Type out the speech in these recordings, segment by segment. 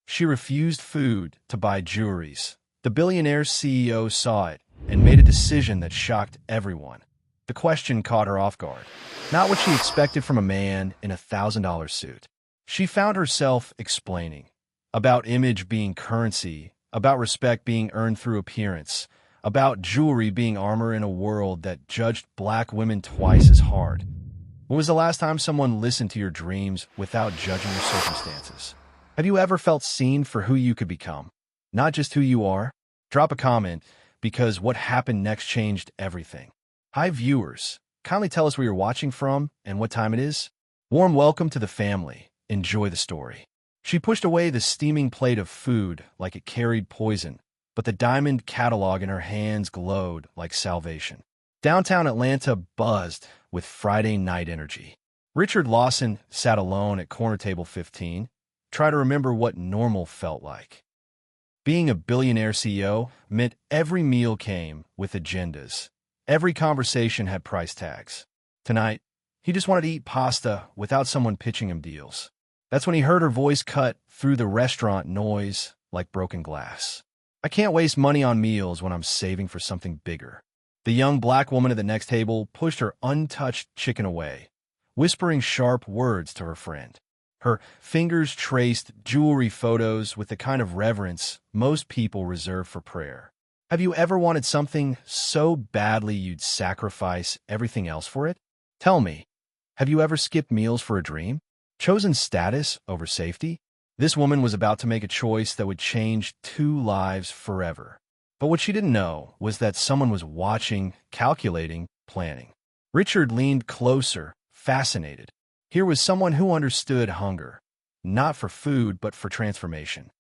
She refused food to buy jewelries. The billionaire CEO saw it and made a decision that shocked everyone. The question caught her off guard. Not what she expected from a man in a $1,000 suit. She found herself explaining about image being currency, about respect being earned through appearance, about jewelry being armor in a world that judged black women twice as hard. When was the last time someone listened to your dreams without judging your circumstances? Have you ever felt seen for who you could become, not just who you are? Drop a comment, because what happened next changed everything. Hi viewers, kindly tell us where you're watching from and what time it is. Warm welcome to the family. Enjoy the story. She pushed away the steaming plate of food like it carried poison, but the diamond catalog in her hands glowed like salvation. Downtown Atlanta buzzed with Friday night energy. Richard Lawson sat alone at corner table 15, trying to remember what normal felt like. Being a billionaire CEO meant every meal came with agendas. Every conversation had price tags. Tonight, he just wanted to eat pasta without someone pitching him deals. That's when he heard her voice cut through the restaurant noise like broken glass. I can't waste money on meals when I'm saving for something bigger. The young black woman at the next table pushed her untouched chicken away, whispering sharp words to her friend. Her fingers traced jewelry photos with the kind of reverence most people reserve for prayer. Have you ever wanted something so badly you'd sacrifice everything else for it? Tell me, have you ever skipped meals for a dream? Chosen status over safety? This woman was about to make a choice that would change 2 lives forever. But what she didn't know was that someone was watching, calculating, planning. Richard leaned closer, fascinated. Here was someone who understood hunger, not for food, but for transformation.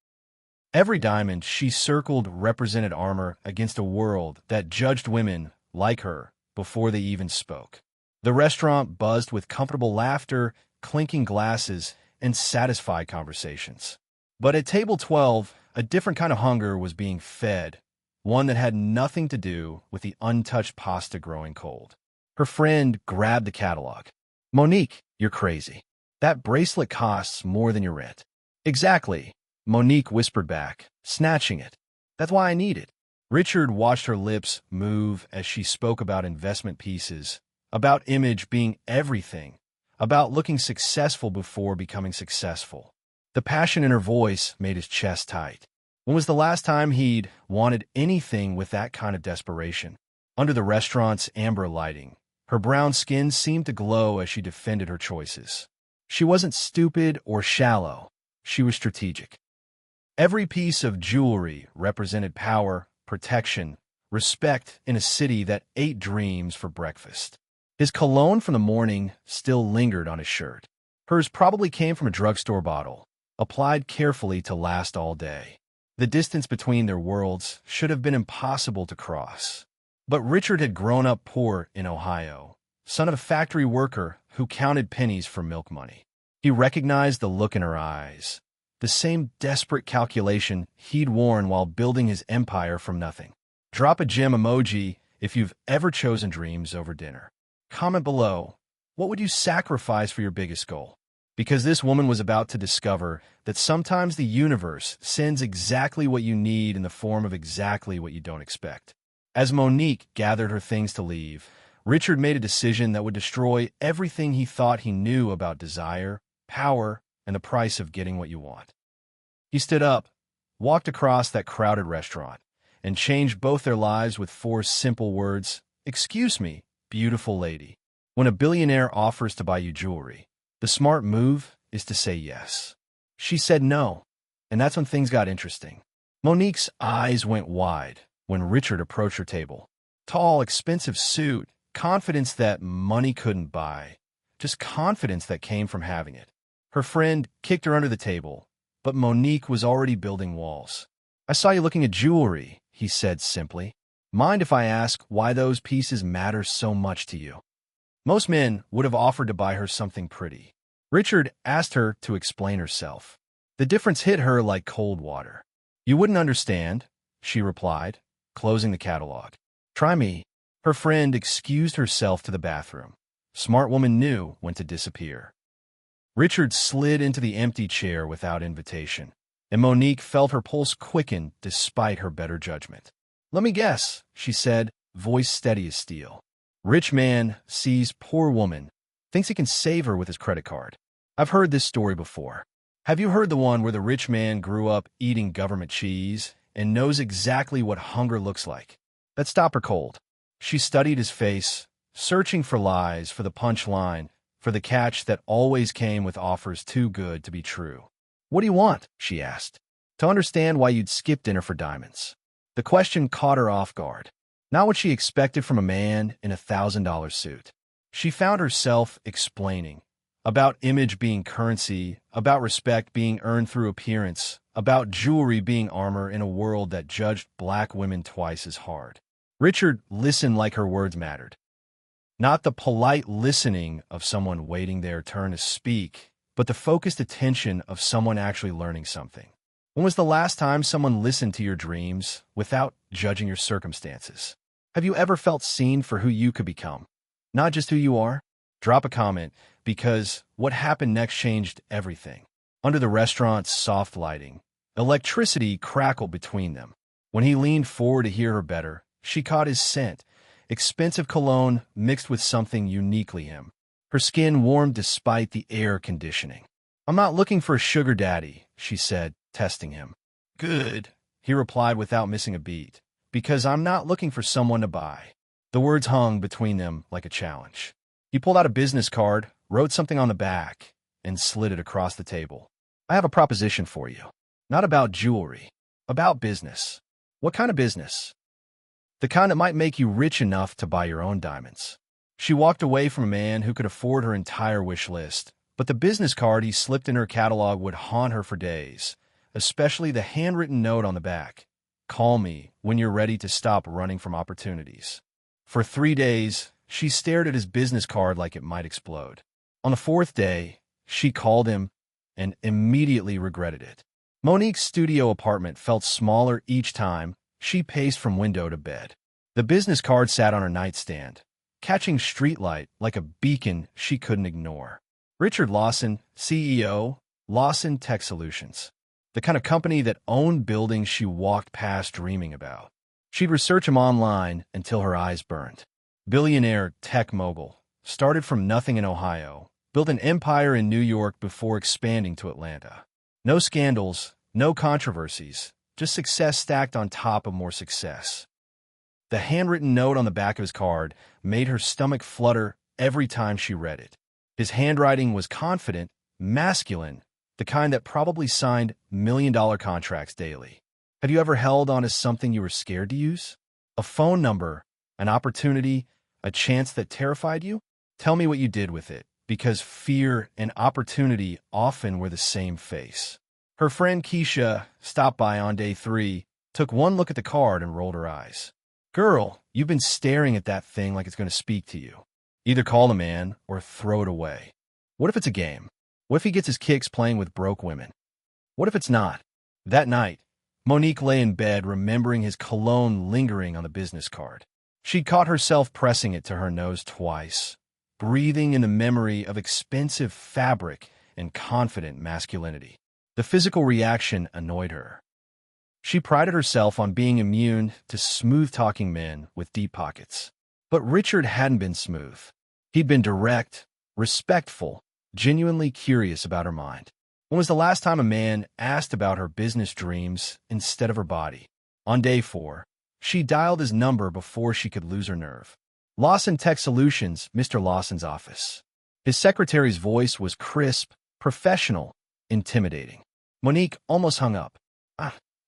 Every diamond she circled represented armor against a world that judged women like her before they even spoke. The restaurant buzzed with comfortable laughter, clinking glasses, and satisfied conversations. But at table 12, a different kind of hunger was being fed, one that had nothing to do with the untouched pasta growing cold. Her friend grabbed the catalog. Monique, you're crazy. That bracelet costs more than your rent. Exactly, Monique whispered back, snatching it. That's why I need it. Richard watched her lips move as she spoke about investment pieces, about image being everything, about looking successful before becoming successful. The passion in her voice made his chest tight. When was the last time he'd wanted anything with that kind of desperation? Under the restaurant's amber lighting, her brown skin seemed to glow as she defended her choices. She wasn't stupid or shallow. She was strategic. Every piece of jewelry represented power, protection, respect in a city that ate dreams for breakfast. His cologne from the morning still lingered on his shirt. Hers probably came from a drugstore bottle, applied carefully to last all day. The distance between their worlds should have been impossible to cross. But Richard had grown up poor in Ohio, son of a factory worker who counted pennies for milk money. He recognized the look in her eyes, the same desperate calculation he'd worn while building his empire from nothing. Drop a gem emoji if you've ever chosen dreams over dinner. Comment below, what would you sacrifice for your biggest goal? Because this woman was about to discover that sometimes the universe sends exactly what you need in the form of exactly what you don't expect. As Monique gathered her things to leave, Richard made a decision that would destroy everything he thought he knew about desire, power, and the price of getting what you want. He stood up, walked across that crowded restaurant, and changed both their lives with 4 simple words. Excuse me, beautiful lady. When a billionaire offers to buy you jewelry, the smart move is to say yes. She said no, and that's when things got interesting. Monique's eyes went wide when Richard approached her table. Tall, expensive suit, confidence that money couldn't buy, just confidence that came from having it. Her friend kicked her under the table, but Monique was already building walls. I saw you looking at jewelry, he said simply. Mind if I ask why those pieces matter so much to you? Most men would have offered to buy her something pretty. Richard asked her to explain herself. The difference hit her like cold water. You wouldn't understand, she replied, closing the catalog. Try me. Her friend excused herself to the bathroom. Smart woman knew when to disappear. Richard slid into the empty chair without invitation. and Monique felt her pulse quicken despite her better judgment. "Let me guess," she said, voice steady as steel. "Rich man sees poor woman, thinks he can save her with his credit card." I've heard this story before. Have you heard the one where the rich man grew up eating government cheese and knows exactly what hunger looks like? That stopped her cold. She studied his face, searching for lies, for the punchline, for the catch that always came with offers too good to be true. "What do you want?" she asked. "To understand why you'd skip dinner for diamonds." The question caught her off guard. Not what she expected from a man in a $1,000 suit. She found herself explaining about image being currency, about respect being earned through appearance, about jewelry being armor in a world that judged black women twice as hard. Richard listened like her words mattered. Not the polite listening of someone waiting their turn to speak, but the focused attention of someone actually learning something. When was the last time someone listened to your dreams without judging your circumstances? Have you ever felt seen for who you could become, not just who you are? Drop a comment, because what happened next changed everything. Under the restaurant's soft lighting, electricity crackled between them. When he leaned forward to hear her better, she caught his scent, expensive cologne mixed with something uniquely him. Her skin warmed despite the air conditioning. "I'm not looking for a sugar daddy," she said, testing him. "Good," he replied without missing a beat, "because I'm not looking for someone to buy." The words hung between them like a challenge. He pulled out a business card, wrote something on the back, and slid it across the table. "I have a proposition for you. Not about jewelry, about business." "What kind of business?" "The kind that might make you rich enough to buy your own diamonds." She walked away from a man who could afford her entire wish list, but the business card he slipped in her catalog would haunt her for days, especially the handwritten note on the back. "Call me when you're ready to stop running from opportunities." For 3 days, she stared at his business card like it might explode. On the 4th day, she called him and immediately regretted it. Monique's studio apartment felt smaller each time she paced from window to bed. The business card sat on her nightstand, catching streetlight like a beacon she couldn't ignore. Richard Lawson, CEO, Lawson Tech Solutions. The kind of company that owned buildings she walked past dreaming about. She'd research him online until her eyes burned. Billionaire tech mogul, started from nothing in Ohio, built an empire in New York before expanding to Atlanta. No scandals, no controversies, just success stacked on top of more success. The handwritten note on the back of his card made her stomach flutter every time she read it. His handwriting was confident, masculine, the kind that probably signed million-dollar contracts daily. Have you ever held on to something you were scared to use? A phone number, an opportunity, a chance that terrified you? Tell me what you did with it, because fear and opportunity often were the same face. Her friend Keisha stopped by on day 3, took one look at the card and rolled her eyes. "Girl, you've been staring at that thing like it's going to speak to you. Either call the man or throw it away. What if it's a game? What if he gets his kicks playing with broke women? What if it's not?" That night, Monique lay in bed remembering his cologne lingering on the business card. She'd caught herself pressing it to her nose twice, breathing in the memory of expensive fabric and confident masculinity. The physical reaction annoyed her. She prided herself on being immune to smooth-talking men with deep pockets. But Richard hadn't been smooth. He'd been direct, respectful, genuinely curious about her mind. When was the last time a man asked about her business dreams instead of her body? On day 4, she dialed his number before she could lose her nerve. Lawson Tech Solutions, Mr. Lawson's office. His secretary's voice was crisp, professional, intimidating. Monique almost hung up.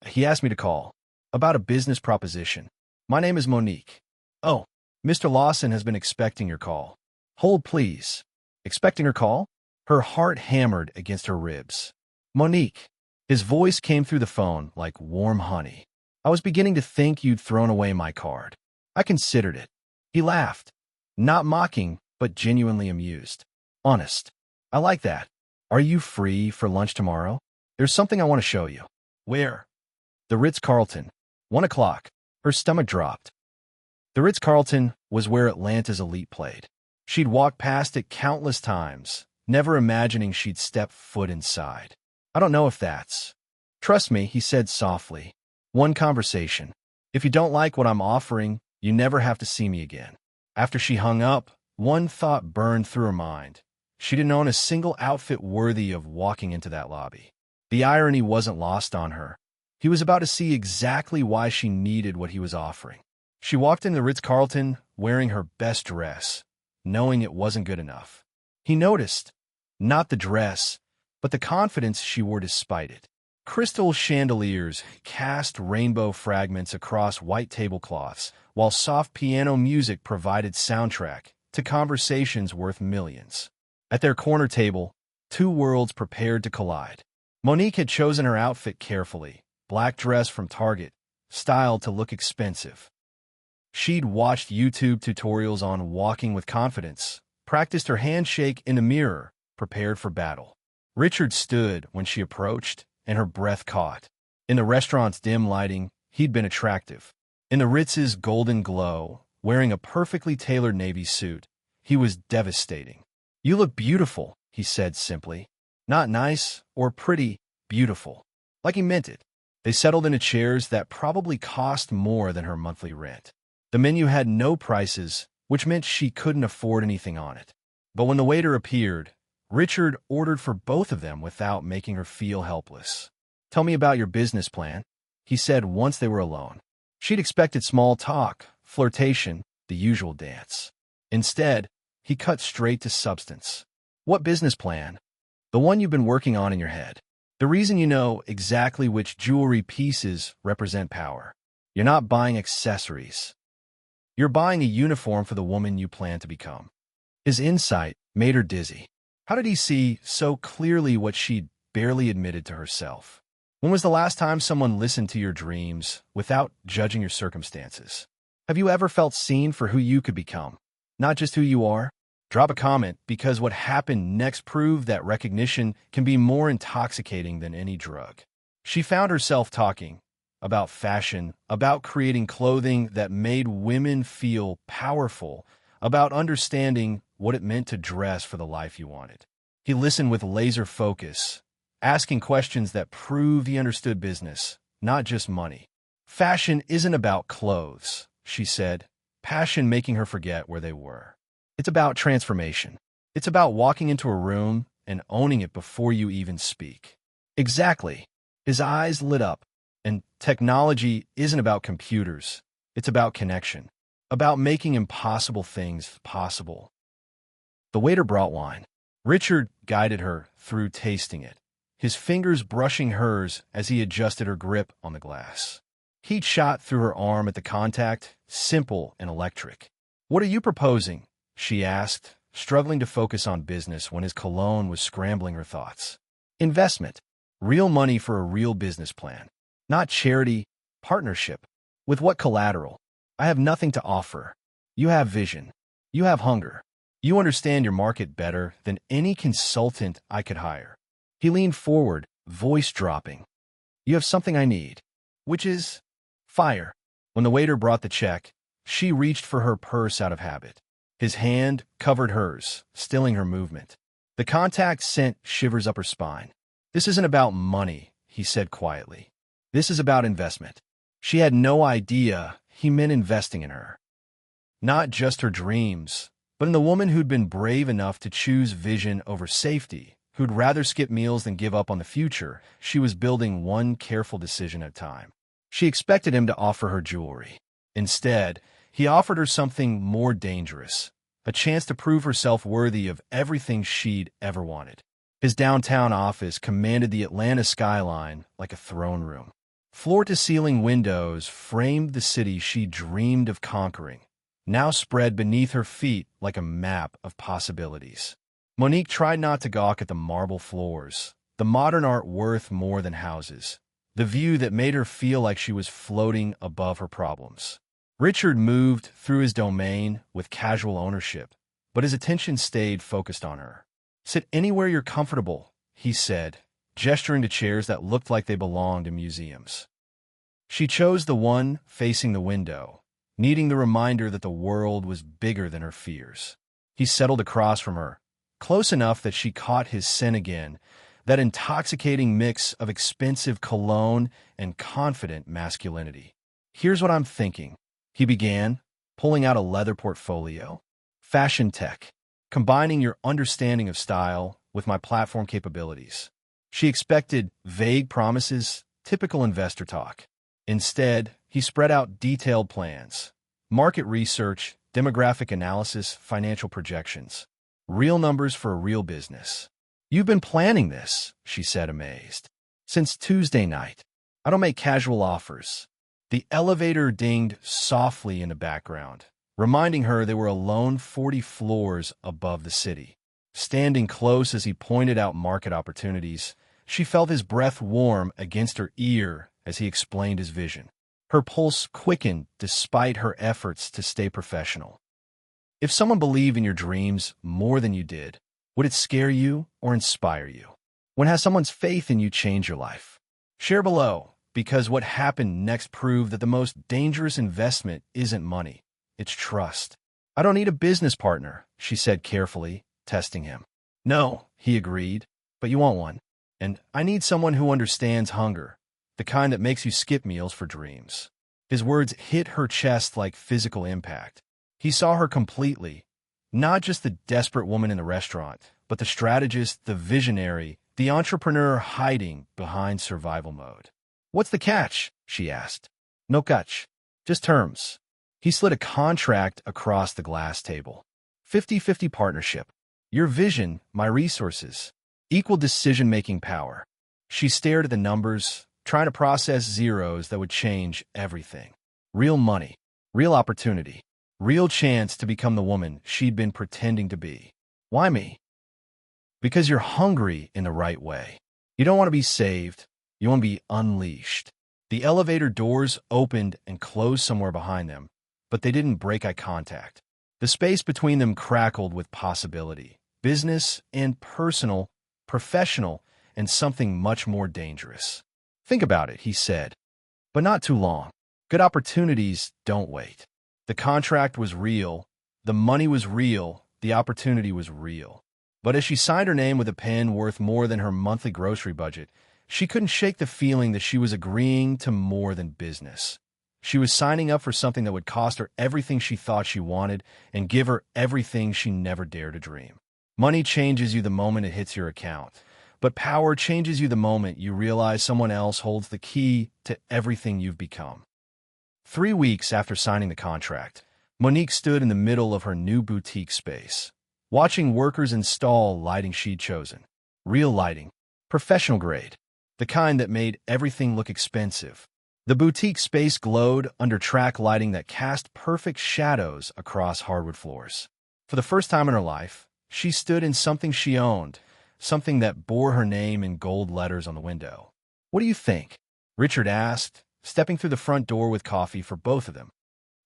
He asked me to call. About a business proposition. My name is Monique. Oh, Mr. Lawson has been expecting your call. Hold, please. Expecting her call? Her heart hammered against her ribs. Monique. His voice came through the phone like warm honey. I was beginning to think you'd thrown away my card. I considered it. He laughed. Not mocking, but genuinely amused. Honest. I like that. Are you free for lunch tomorrow? There's something I want to show you. Where? The Ritz-Carlton. 1 o'clock. Her stomach dropped. The Ritz-Carlton was where Atlanta's elite played. She'd walked past it countless times, never imagining she'd step foot inside. I don't know if that's Trust me, he said softly. One conversation. If you don't like what I'm offering, you never have to see me again. After she hung up, one thought burned through her mind. She didn't own a single outfit worthy of walking into that lobby. The irony wasn't lost on her. He was about to see exactly why she needed what he was offering. She walked into the Ritz-Carlton wearing her best dress, knowing it wasn't good enough. He noticed, not the dress, but the confidence she wore despite it. Crystal chandeliers cast rainbow fragments across white tablecloths, while soft piano music provided soundtrack to conversations worth millions. At their corner table, two worlds prepared to collide. Monique had chosen her outfit carefully, black dress from Target, styled to look expensive. She'd watched YouTube tutorials on walking with confidence, practiced her handshake in a mirror, prepared for battle. Richard stood when she approached, and her breath caught. In the restaurant's dim lighting, he'd been attractive. In the Ritz's golden glow, wearing a perfectly tailored navy suit, he was devastating. "You look beautiful," he said simply. Not nice or pretty, beautiful. Like he meant it. They settled into chairs that probably cost more than her monthly rent. The menu had no prices, which meant she couldn't afford anything on it. But when the waiter appeared, Richard ordered for both of them without making her feel helpless. "Tell me about your business plan," he said once they were alone. She'd expected small talk, flirtation, the usual dance. Instead, he cut straight to substance. "What business plan?" "The one you've been working on in your head. The reason you know exactly which jewelry pieces represent power. You're not buying accessories. You're buying a uniform for the woman you plan to become." His insight made her dizzy. How did he see so clearly what she'd barely admitted to herself? When was the last time someone listened to your dreams without judging your circumstances? Have you ever felt seen for who you could become, not just who you are? Drop a comment, because what happened next proved that recognition can be more intoxicating than any drug. She found herself talking about fashion, about creating clothing that made women feel powerful, about understanding what it meant to dress for the life you wanted. He listened with laser focus, asking questions that proved he understood business, not just money. "Fashion isn't about clothes," she said, passion making her forget where they were. "It's about transformation. It's about walking into a room and owning it before you even speak." Exactly. His eyes lit up. And technology isn't about computers. It's about connection, about making impossible things possible. The waiter brought wine. Richard guided her through tasting it, his fingers brushing hers as he adjusted her grip on the glass. Heat shot through her arm at the contact, simple and electric. "What are you proposing?" she asked, struggling to focus on business when his cologne was scrambling her thoughts. "Investment. Real money for a real business plan. Not charity, partnership. With what collateral? I have nothing to offer. You have vision. You have hunger. You understand your market better than any consultant I could hire." He leaned forward, voice dropping. "You have something I need, which is fire." When the waiter brought the check, she reached for her purse out of habit. His hand covered hers, stilling her movement. The contact sent shivers up her spine. "This isn't about money," he said quietly. "This is about investment." She had no idea he meant investing in her. Not just her dreams, but in the woman who'd been brave enough to choose vision over safety, who'd rather skip meals than give up on the future. She was building one careful decision at a time. She expected him to offer her jewelry. Instead, he offered her something more dangerous, a chance to prove herself worthy of everything she'd ever wanted. His downtown office commanded the Atlanta skyline like a throne room. Floor-to-ceiling windows framed the city she dreamed of conquering, now spread beneath her feet like a map of possibilities. Monique tried not to gawk at the marble floors, the modern art worth more than houses, the view that made her feel like she was floating above her problems. Richard moved through his domain with casual ownership, but his attention stayed focused on her. "Sit anywhere you're comfortable," he said, gesturing to chairs that looked like they belonged in museums. She chose the one facing the window, needing the reminder that the world was bigger than her fears. He settled across from her, close enough that she caught his scent again, that intoxicating mix of expensive cologne and confident masculinity. Here's what I'm thinking, he began, pulling out a leather portfolio. Fashion tech, combining your understanding of style with my platform capabilities. She expected vague promises, typical investor talk. Instead, he spread out detailed plans, market research, demographic analysis, financial projections. Real numbers for a real business. You've been planning this, she said, amazed. Since Tuesday night. I don't make casual offers. The elevator dinged softly in the background, reminding her they were alone 40 floors above the city. Standing close as he pointed out market opportunities, she felt his breath warm against her ear as he explained his vision. Her pulse quickened despite her efforts to stay professional. If someone believed in your dreams more than you did, would it scare you or inspire you? When has someone's faith in you changed your life? Share below, because what happened next proved that the most dangerous investment isn't money, it's trust. I don't need a business partner, she said carefully, testing him. No, he agreed, but you want one. And I need someone who understands hunger, the kind that makes you skip meals for dreams. His words hit her chest like physical impact. He saw her completely, not just the desperate woman in the restaurant, but the strategist, the visionary, the entrepreneur hiding behind survival mode. What's the catch? She asked. No catch, just terms. He slid a contract across the glass table. 50-50 partnership. Your vision, my resources. Equal decision-making power. She stared at the numbers, trying to process zeros that would change everything. Real money, real opportunity. Real chance to become the woman she'd been pretending to be. Why me? Because you're hungry in the right way. You don't want to be saved. You want to be unleashed. The elevator doors opened and closed somewhere behind them, but they didn't break eye contact. The space between them crackled with possibility. Business and personal, professional, and something much more dangerous. Think about it, he said. But not too long. Good opportunities don't wait. The contract was real, the money was real, the opportunity was real. But as she signed her name with a pen worth more than her monthly grocery budget, she couldn't shake the feeling that she was agreeing to more than business. She was signing up for something that would cost her everything she thought she wanted and give her everything she never dared to dream. Money changes you the moment it hits your account, but power changes you the moment you realize someone else holds the key to everything you've become. 3 weeks after signing the contract, Monique stood in the middle of her new boutique space, watching workers install lighting she'd chosen. Real lighting, professional grade, the kind that made everything look expensive. The boutique space glowed under track lighting that cast perfect shadows across hardwood floors. For the first time in her life, she stood in something she owned, something that bore her name in gold letters on the window. What do you think? Richard asked, stepping through the front door with coffee for both of them.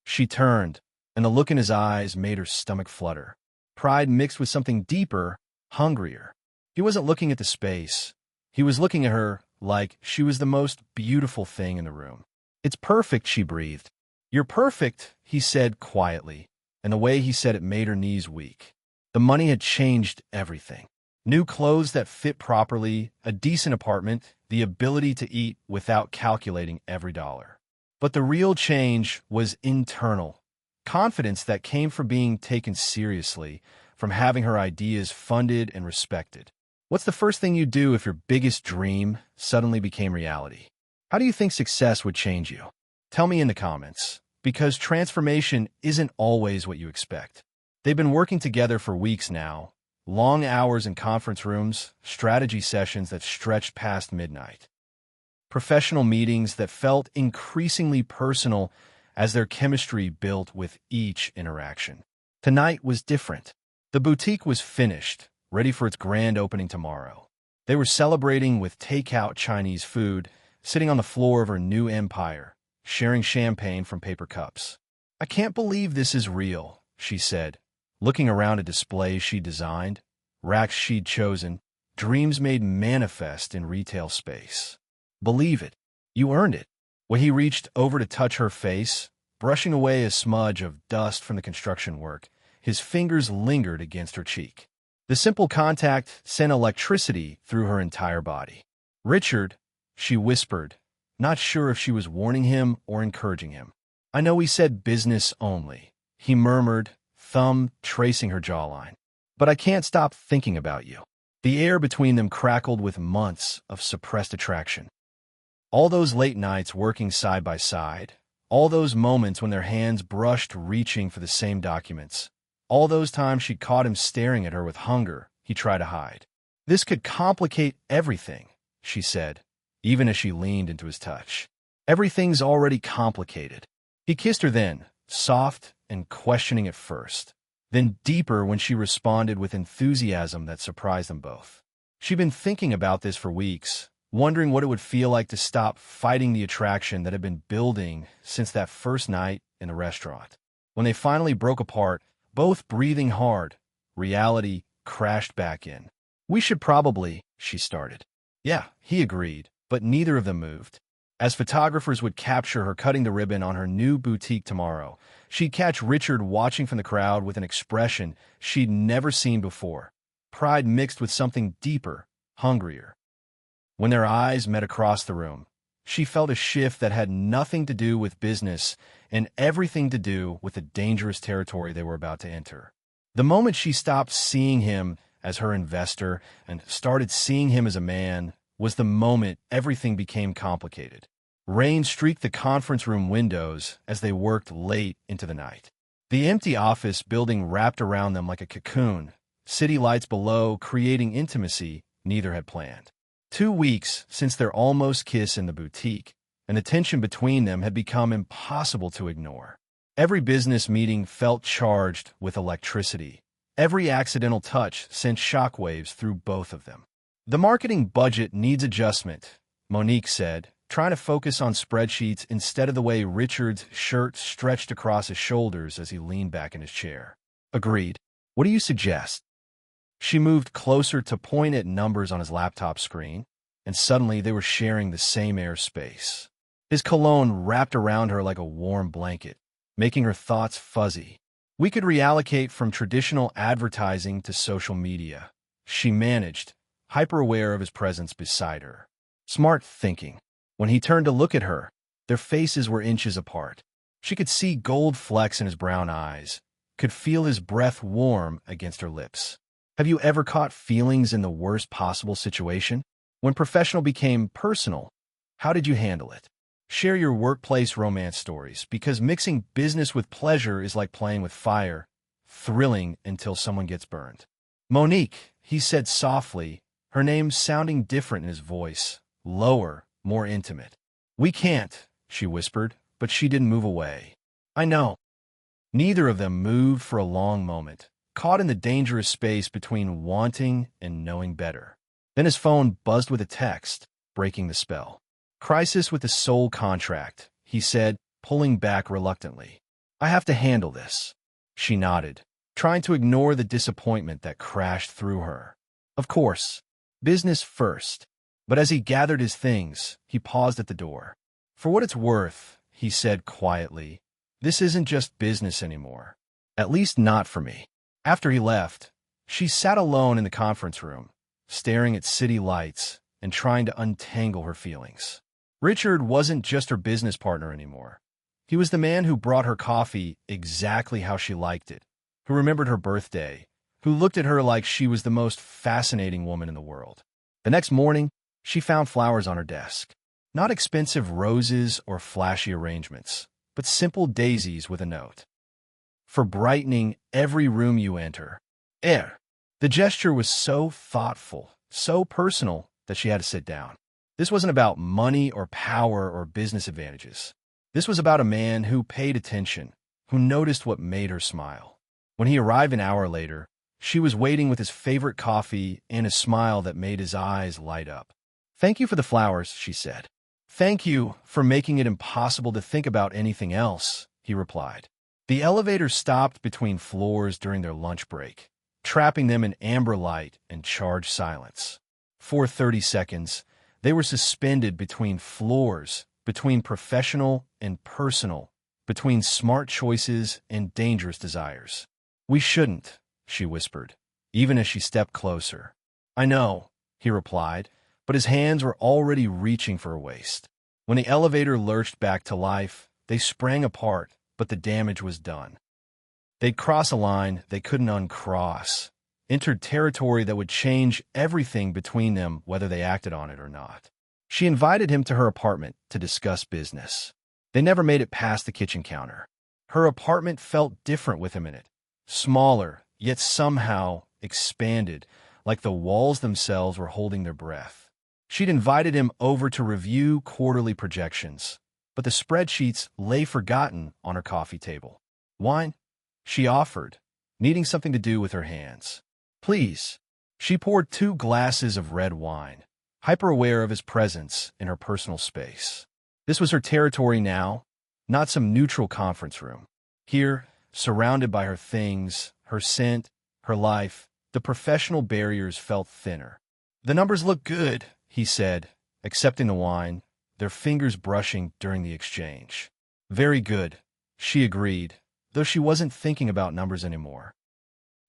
She turned, and the look in his eyes made her stomach flutter. Pride mixed with something deeper, hungrier. He wasn't looking at the space. He was looking at her like she was the most beautiful thing in the room. It's perfect, she breathed. You're perfect, he said quietly, and the way he said it made her knees weak. The money had changed everything. New clothes that fit properly, a decent apartment, the ability to eat without calculating every dollar. But the real change was internal. Confidence that came from being taken seriously, from having her ideas funded and respected. What's the first thing you'd do if your biggest dream suddenly became reality? How do you think success would change you? Tell me in the comments, because transformation isn't always what you expect. They've been working together for weeks now. Long hours in conference rooms, strategy sessions that stretched past midnight. Professional meetings that felt increasingly personal as their chemistry built with each interaction. Tonight was different. The boutique was finished, ready for its grand opening tomorrow. They were celebrating with takeout Chinese food, sitting on the floor of her new empire, sharing champagne from paper cups. I can't believe this is real, she said, looking around at displays she'd designed, racks she'd chosen, dreams made manifest in retail space. Believe it. You earned it. When he reached over to touch her face, brushing away a smudge of dust from the construction work, his fingers lingered against her cheek. The simple contact sent electricity through her entire body. "Richard," she whispered, not sure if she was warning him or encouraging him. "I know we said business only," he murmured, thumb tracing her jawline. "But I can't stop thinking about you." The air between them crackled with months of suppressed attraction. All those late nights working side by side, all those moments when their hands brushed reaching for the same documents, all those times she caught him staring at her with hunger he tried to hide. "This could complicate everything," she said, even as she leaned into his touch. "Everything's already complicated." He kissed her then, soft and questioning at first, then deeper when she responded with enthusiasm that surprised them both. She'd been thinking about this for weeks, wondering what it would feel like to stop fighting the attraction that had been building since that first night in the restaurant. When they finally broke apart, both breathing hard, reality crashed back in. "We should probably," she started. "Yeah," he agreed, but neither of them moved. As photographers would capture her cutting the ribbon on her new boutique tomorrow, she'd catch Richard watching from the crowd with an expression she'd never seen before, pride mixed with something deeper, hungrier. When their eyes met across the room, she felt a shift that had nothing to do with business and everything to do with the dangerous territory they were about to enter. The moment she stopped seeing him as her investor and started seeing him as a man was the moment everything became complicated. Rain streaked the conference room windows as they worked late into the night. The empty office building wrapped around them like a cocoon, city lights below creating intimacy neither had planned. 2 weeks since their almost kiss in the boutique, and the tension between them had become impossible to ignore. Every business meeting felt charged with electricity. Every accidental touch sent shockwaves through both of them. "The marketing budget needs adjustment," Monique said, trying to focus on spreadsheets instead of the way Richard's shirt stretched across his shoulders as he leaned back in his chair. "Agreed. What do you suggest?" She moved closer to point at numbers on his laptop screen, and suddenly they were sharing the same air space. His cologne wrapped around her like a warm blanket, making her thoughts fuzzy. "We could reallocate from traditional advertising to social media," she managed, hyper-aware of his presence beside her. Smart thinking. When he turned to look at her, their faces were inches apart. She could see gold flecks in his brown eyes, could feel his breath warm against her lips. Have you ever caught feelings in the worst possible situation? When professional became personal, how did you handle it? Share your workplace romance stories, because mixing business with pleasure is like playing with fire, thrilling until someone gets burned. "Monique," he said softly, her name sounding different in his voice, lower, more intimate. "We can't," she whispered, but she didn't move away. "I know." Neither of them moved for a long moment, caught in the dangerous space between wanting and knowing better. Then his phone buzzed with a text, breaking the spell. "Crisis with the soul contract," he said, pulling back reluctantly. "I have to handle this." She nodded, trying to ignore the disappointment that crashed through her. Of course, business first. But as he gathered his things, he paused at the door. "For what it's worth," he said quietly, "this isn't just business anymore. At least not for me." After he left, she sat alone in the conference room, staring at city lights and trying to untangle her feelings. Richard wasn't just her business partner anymore. He was the man who brought her coffee exactly how she liked it, who remembered her birthday, who looked at her like she was the most fascinating woman in the world. The next morning, she found flowers on her desk. Not expensive roses or flashy arrangements, but simple daisies with a note. "For brightening every room you enter." The gesture was so thoughtful, so personal, that she had to sit down. This wasn't about money or power or business advantages. This was about a man who paid attention, who noticed what made her smile. When he arrived an hour later, she was waiting with his favorite coffee and a smile that made his eyes light up. "Thank you for the flowers," she said. "Thank you for making it impossible to think about anything else," he replied. The elevator stopped between floors during their lunch break, trapping them in amber light and charged silence. For 30 seconds, they were suspended between floors, between professional and personal, between smart choices and dangerous desires. "We shouldn't," she whispered, even as she stepped closer. "I know," he replied, but his hands were already reaching for her waist. When the elevator lurched back to life, they sprang apart, but the damage was done. They'd crossed a line they couldn't uncross, entered territory that would change everything between them whether they acted on it or not. She invited him to her apartment to discuss business. They never made it past the kitchen counter. Her apartment felt different with him in it. Smaller, yet somehow expanded, like the walls themselves were holding their breath. She'd invited him over to review quarterly projections, but the spreadsheets lay forgotten on her coffee table. "Wine?" she offered, needing something to do with her hands. "Please." She poured 2 glasses of red wine, hyper-aware of his presence in her personal space. This was her territory now, not some neutral conference room. Here, surrounded by her things, her scent, her life, the professional barriers felt thinner. "The numbers look good," he said, accepting the wine, their fingers brushing during the exchange. "Very good," she agreed, though she wasn't thinking about numbers anymore.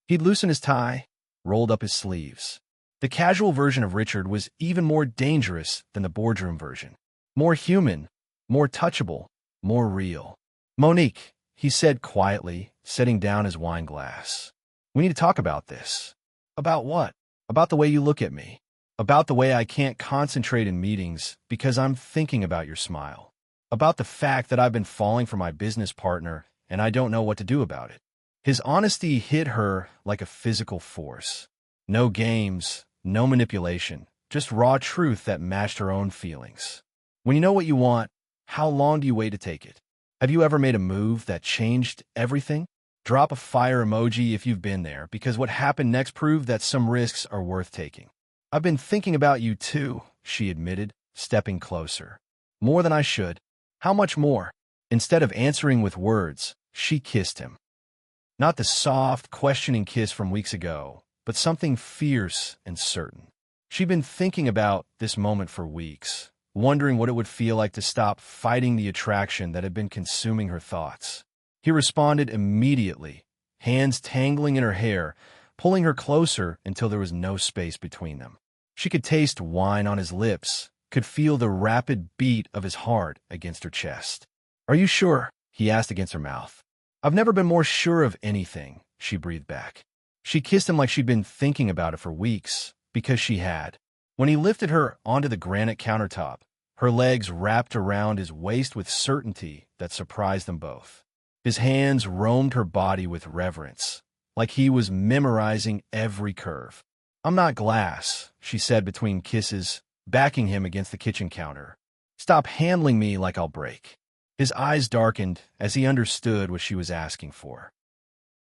He'd loosened his tie, rolled up his sleeves. The casual version of Richard was even more dangerous than the boardroom version. More human, more touchable, more real. "Monique," he said quietly, setting down his wine glass. "We need to talk about this." "About what?" "About the way you look at me. About the way I can't concentrate in meetings because I'm thinking about your smile. About the fact that I've been falling for my business partner and I don't know what to do about it." His honesty hit her like a physical force. No games, no manipulation, just raw truth that matched her own feelings. When you know what you want, how long do you wait to take it? Have you ever made a move that changed everything? Drop a fire emoji if you've been there, because what happened next proved that some risks are worth taking. "I've been thinking about you too," she admitted, stepping closer. "More than I should." "How much more?" Instead of answering with words, she kissed him. Not the soft, questioning kiss from weeks ago, but something fierce and certain. She'd been thinking about this moment for weeks, wondering what it would feel like to stop fighting the attraction that had been consuming her thoughts. He responded immediately, hands tangling in her hair, pulling her closer until there was no space between them. She could taste wine on his lips, could feel the rapid beat of his heart against her chest. "Are you sure?" he asked against her mouth. "I've never been more sure of anything," she breathed back. She kissed him like she'd been thinking about it for weeks, because she had. When he lifted her onto the granite countertop, her legs wrapped around his waist with certainty that surprised them both. His hands roamed her body with reverence, like he was memorizing every curve. "I'm not glass," she said between kisses, backing him against the kitchen counter. "Stop handling me like I'll break." His eyes darkened as he understood what she was asking for.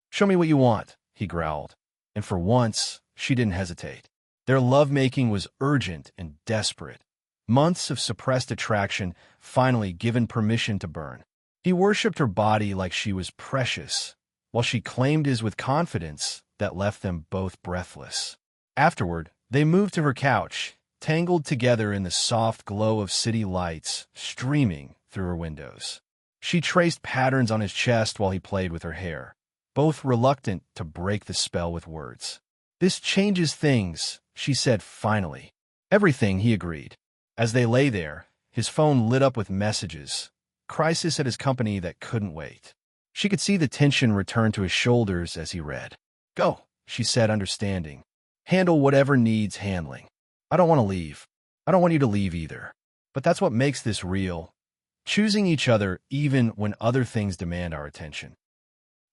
"Show me what you want," he growled, and for once, she didn't hesitate. Their lovemaking was urgent and desperate. Months of suppressed attraction finally given permission to burn. He worshipped her body like she was precious, while she claimed his with confidence that left them both breathless. Afterward, they moved to her couch, tangled together in the soft glow of city lights streaming through her windows. She traced patterns on his chest while he played with her hair, both reluctant to break the spell with words. "This changes things," she said finally. "Everything," he agreed. As they lay there, his phone lit up with messages. Crisis at his company that couldn't wait. She could see the tension return to his shoulders as he read. "Go," she said, understanding. "Handle whatever needs handling. I don't want to leave. I don't want you to leave either. But that's what makes this real. Choosing each other even when other things demand our attention."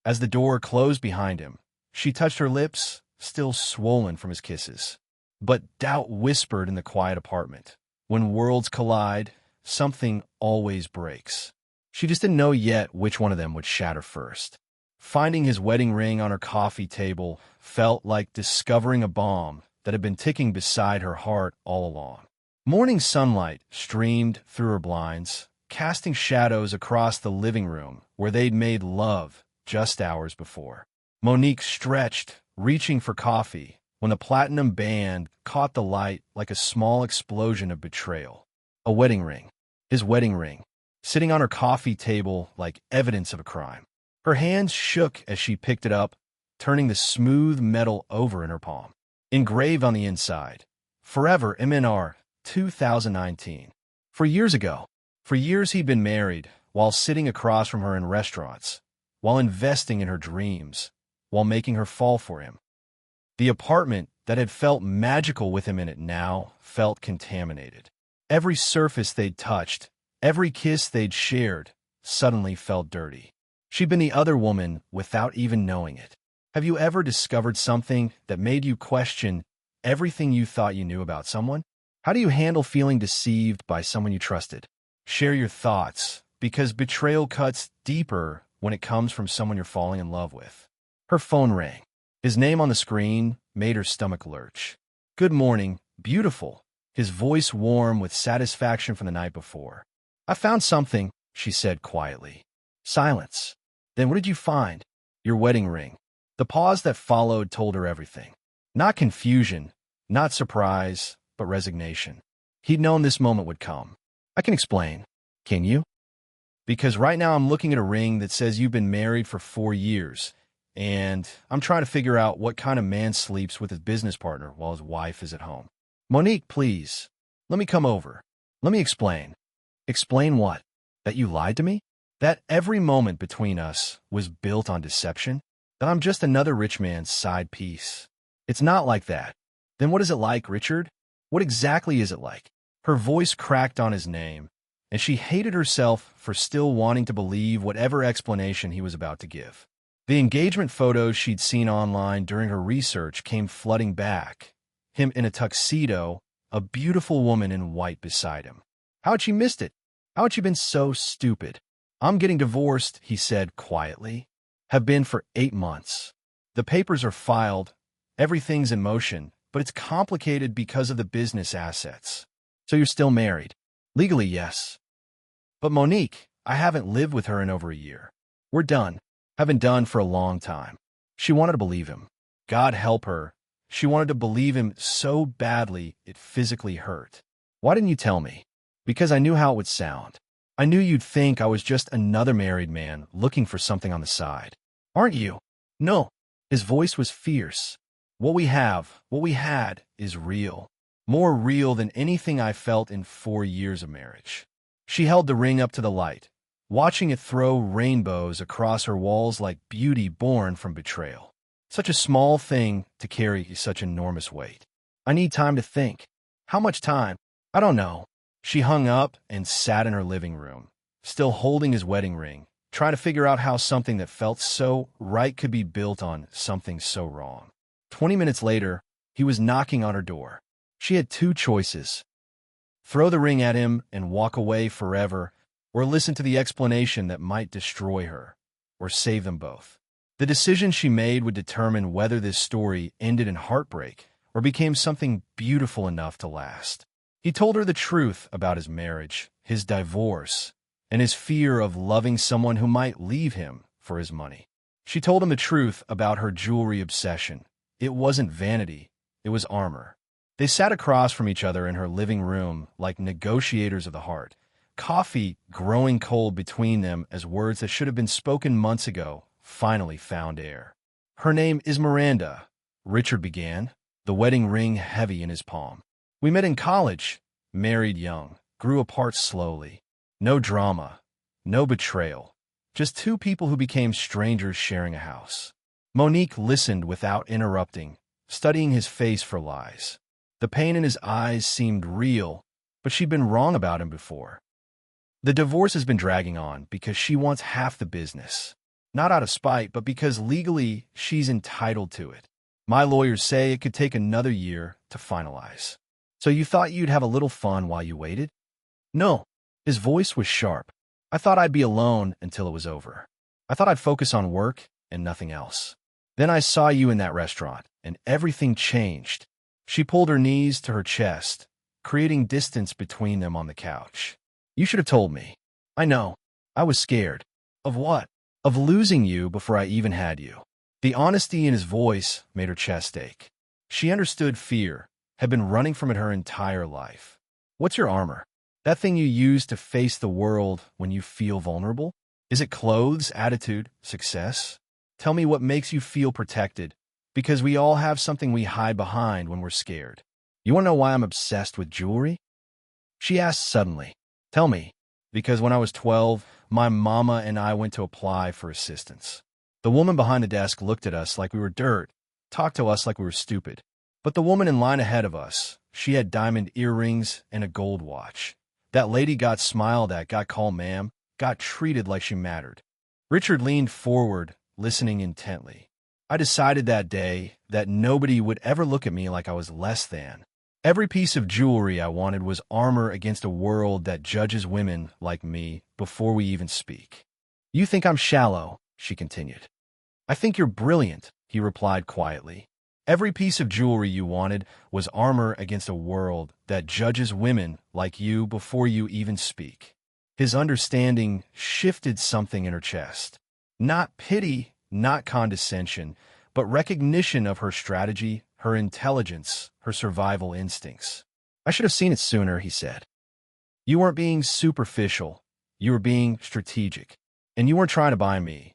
As the door closed behind him, she touched her lips, still swollen from his kisses. But doubt whispered in the quiet apartment. When worlds collide, something always breaks. She just didn't know yet which one of them would shatter first. Finding his wedding ring on her coffee table felt like discovering a bomb that had been ticking beside her heart all along. Morning sunlight streamed through her blinds, casting shadows across the living room where they'd made love just hours before. Monique stretched, reaching for coffee, when the platinum band caught the light like a small explosion of betrayal. A wedding ring. His wedding ring, sitting on her coffee table like evidence of a crime. Her hands shook as she picked it up, turning the smooth metal over in her palm. Engraved on the inside, Forever MNR 2019. For years he'd been married, while sitting across from her in restaurants, while investing in her dreams, while making her fall for him. The apartment that had felt magical with him in it now felt contaminated. Every surface they'd touched, every kiss they'd shared, suddenly felt dirty. She'd been the other woman without even knowing it. Have you ever discovered something that made you question everything you thought you knew about someone? How do you handle feeling deceived by someone you trusted? Share your thoughts, because betrayal cuts deeper when it comes from someone you're falling in love with. Her phone rang. His name on the screen made her stomach lurch. "Good morning, beautiful," his voice warm with satisfaction from the night before. "I found something," she said quietly. Silence. "Then what did you find?" "Your wedding ring." The pause that followed told her everything. Not confusion, not surprise, but resignation. He'd known this moment would come. "I can explain. Can you?" "Because right now I'm looking at a ring that says you've been married for 4 years, and I'm trying to figure out what kind of man sleeps with his business partner while his wife is at home." "Monique, please. Let me come over. Let me explain." "Explain what? That you lied to me? That every moment between us was built on deception? That I'm just another rich man's side piece?" "It's not like that." "Then what is it like, Richard? What exactly is it like?" Her voice cracked on his name, and she hated herself for still wanting to believe whatever explanation he was about to give. The engagement photos she'd seen online during her research came flooding back. Him in a tuxedo, a beautiful woman in white beside him. How had she missed it? How had she been so stupid? "I'm getting divorced," he said quietly. "Have been for 8 months. The papers are filed, everything's in motion, but it's complicated because of the business assets." "So you're still married?" "Legally, yes." "But Monique, I haven't lived with her in over a year. We're done. Haven't done for a long time." She wanted to believe him. God help her. She wanted to believe him so badly it physically hurt. "Why didn't you tell me?" "Because I knew how it would sound. I knew you'd think I was just another married man looking for something on the side." "Aren't you?" "No." His voice was fierce. What we had, is real. More real than anything I felt in 4 years of marriage." She held the ring up to the light, watching it throw rainbows across her walls like beauty born from betrayal. Such a small thing to carry such enormous weight. "I need time to think." "How much time?" "I don't know." She hung up and sat in her living room, still holding his wedding ring, trying to figure out how something that felt so right could be built on something so wrong. 20 minutes later, he was knocking on her door. She had 2 choices. Throw the ring at him and walk away forever, or listen to the explanation that might destroy her, or save them both. The decision she made would determine whether this story ended in heartbreak or became something beautiful enough to last. He told her the truth about his marriage, his divorce, and his fear of loving someone who might leave him for his money. She told him the truth about her jewelry obsession. It wasn't vanity, it was armor. They sat across from each other in her living room like negotiators of the heart, coffee growing cold between them as words that should have been spoken months ago finally found air. "Her name is Miranda," Richard began, the wedding ring heavy in his palm. "We met in college, married young, grew apart slowly. No drama, no betrayal, just 2 people who became strangers sharing a house." Monique listened without interrupting, studying his face for lies. The pain in his eyes seemed real, but she'd been wrong about him before. "The divorce has been dragging on because she wants half the business. Not out of spite, but because legally she's entitled to it. My lawyers say it could take another year to finalize." "So you thought you'd have a little fun while you waited?" "No." His voice was sharp. "I thought I'd be alone until it was over. I thought I'd focus on work and nothing else. Then I saw you in that restaurant, and everything changed." She pulled her knees to her chest, creating distance between them on the couch. "You should have told me." "I know. I was scared." "Of what?" "Of losing you before I even had you." The honesty in his voice made her chest ache. She understood fear, had been running from it her entire life. "What's your armor? That thing you use to face the world when you feel vulnerable? Is it clothes, attitude, success?" Tell me what makes you feel protected, because we all have something we hide behind when we're scared. You want to know why I'm obsessed with jewelry? She asked suddenly. Tell me. Because when I was 12, my mama and I went to apply for assistance. The woman behind the desk looked at us like we were dirt, talked to us like we were stupid. But the woman in line ahead of us, she had diamond earrings and a gold watch. That lady got smiled at, got called ma'am, got treated like she mattered. Richard leaned forward, listening intently. I decided that day that nobody would ever look at me like I was less than. Every piece of jewelry I wanted was armor against a world that judges women like me before we even speak. You think I'm shallow, she continued. I think you're brilliant, he replied quietly. Every piece of jewelry you wanted was armor against a world that judges women like you before you even speak. His understanding shifted something in her chest. Not pity, not condescension, but recognition of her strategy, her intelligence, her survival instincts. I should have seen it sooner, he said. You weren't being superficial. You were being strategic. And you weren't trying to buy me.